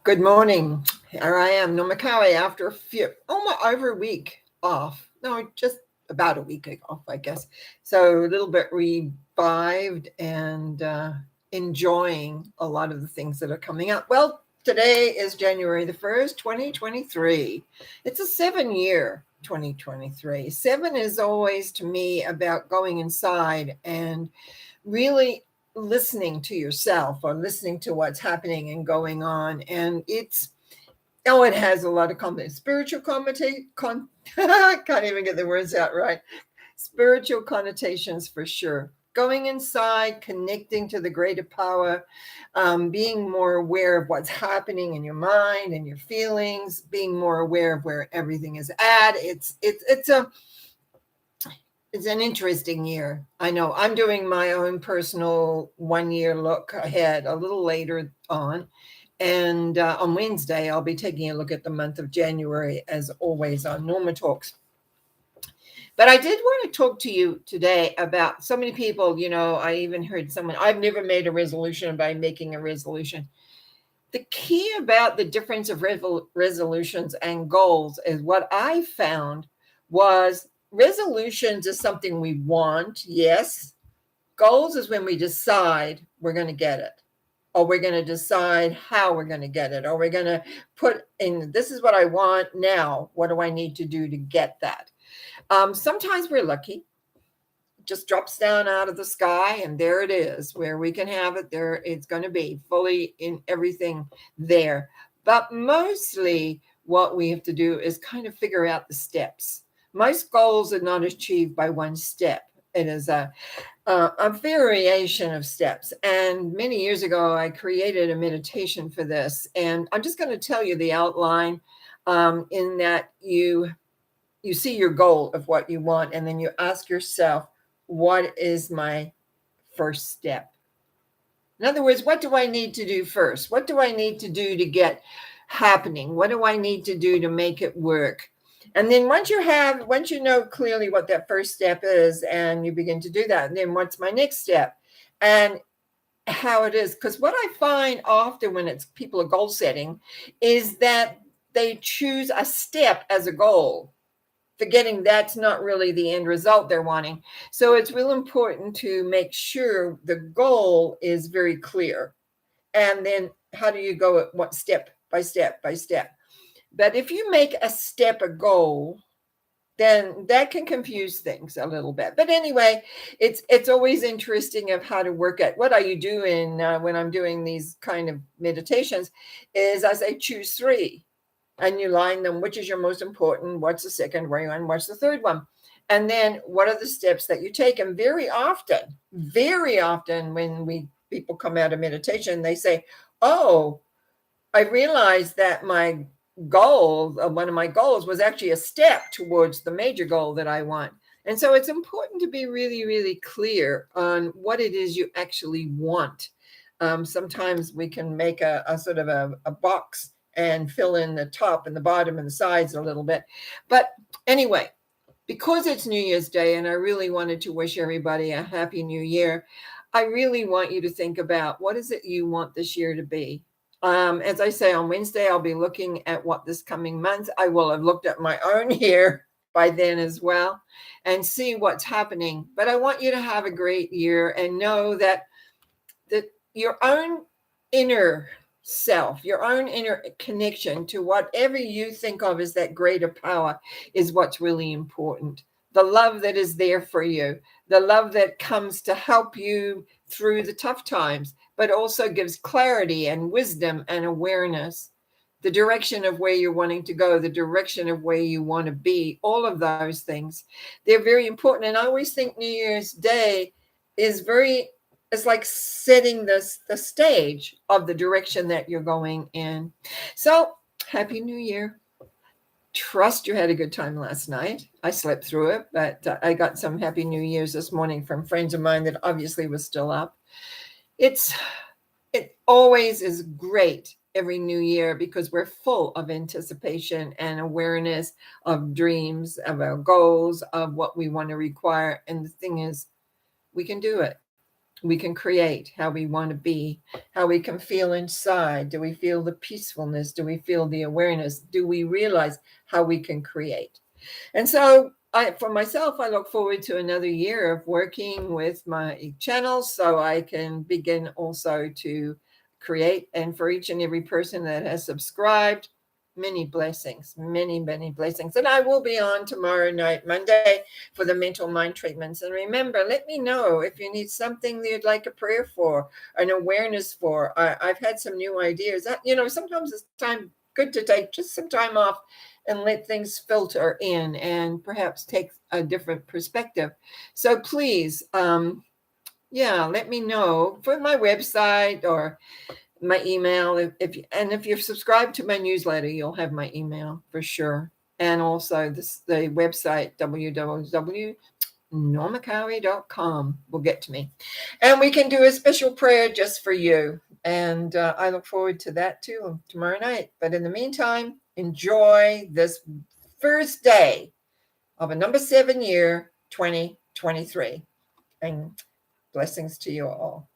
Good morning. Here I am, Norma Cowie, after almost over a week off. No, just about a week off, I guess. So a little bit revived and enjoying a lot of the things that are coming up. Well, today is January the 1st, 2023. It's a 7 year 2023. Seven is always to me about going inside and really listening to yourself or listening to what's happening and going on. And it has a lot of spiritual I can't even get the words out right. Spiritual connotations for sure. Going inside, connecting to the greater power, being more aware of what's happening in your mind and your feelings, being more aware of where everything is at. It's an interesting year. I know I'm doing my own personal 1 year look ahead a little later on. And on Wednesday, I'll be taking a look at the month of January, as always, on Norma Talks. But I did want to talk to you today about so many people. I even heard someone, I've never made a resolution by making a resolution. The key about the difference of resolutions and goals is what I found was resolutions is something we want, yes. Goals is when we decide we're going to get it, or we're going to decide how we're going to get it, or we're going to put in, this is what I want now. What do I need to do to get that? Sometimes we're lucky. It just drops down out of the sky and there it is, where we can have it there. It's going to be fully in everything there. But mostly what we have to do is kind of figure out the steps. Most goals are not achieved by one step. It is a variation of steps. And many years ago, I created a meditation for this. And I'm just going to tell you the outline, in that you see your goal of what you want, and then you ask yourself, what is my first step? In other words, what do I need to do first? What do I need to do to get happening? What do I need to do to make it work? And then once you know clearly what that first step is, and you begin to do that, and then what's my next step? And how it is. Because what I find often when it's people are goal setting is that they choose a step as a goal, forgetting that's not really the end result they're wanting. So it's real important to make sure the goal is very clear. And then how do you go at what step by step by step? But if you make a step a goal, then that can confuse things a little bit. But anyway, it's always interesting of how to work at what are you doing when I'm doing these kind of meditations is I say choose three. And you line them, which is your most important, what's the second one, what's the third one? And then what are the steps that you take? And very often when people come out of meditation, they say, oh, I realized that one of my goals was actually a step towards the major goal that I want. And so it's important to be really, really clear on what it is you actually want. Sometimes we can make a sort of a box and fill in the top and the bottom and the sides a little bit. But anyway, because it's New Year's Day and I really wanted to wish everybody a happy new year, I really want you to think about what is it you want this year to be. As I say, on Wednesday, I'll be looking at what this coming month, I will have looked at my own year by then as well and see what's happening. But I want you to have a great year and know that your own inner self, your own inner connection to whatever you think of as that greater power is what's really important. The love that is there for you, the love that comes to help you through the tough times, but also gives clarity and wisdom and awareness, the direction of where you're wanting to go, the direction of where you want to be, all of those things. They're very important. And I always think New Year's Day it's like setting the stage of the direction that you're going in. So happy New Year. Trust you had a good time last night. I slept through it, but I got some happy New Year's this morning from friends of mine that obviously was still up. It always is great every new year because we're full of anticipation and awareness of dreams, of our goals, of what we want to require. And the thing is, we can do it. We can create how we want to be, how we can feel inside. Do we feel the peacefulness? Do we feel the awareness? Do we realize how we can create? And so for myself, I look forward to another year of working with my channels so I can begin also to create. And for each and every person that has subscribed, many blessings, many, many blessings. And I will be on tomorrow night, Monday, for the mental mind treatments. And remember, let me know if you need something that you'd like a prayer for, an awareness for. I've had some new ideas. Sometimes it's good to take just some time off and let things filter in and perhaps take a different perspective. So please, let me know for my website or my email. If you're subscribed to my newsletter, you'll have my email for sure. And also the website, www.normacowie.com, will get to me. And we can do a special prayer just for you. And I look forward to that too tomorrow night. But in the meantime, enjoy this first day of a number 7 year, 2023. And blessings to you all.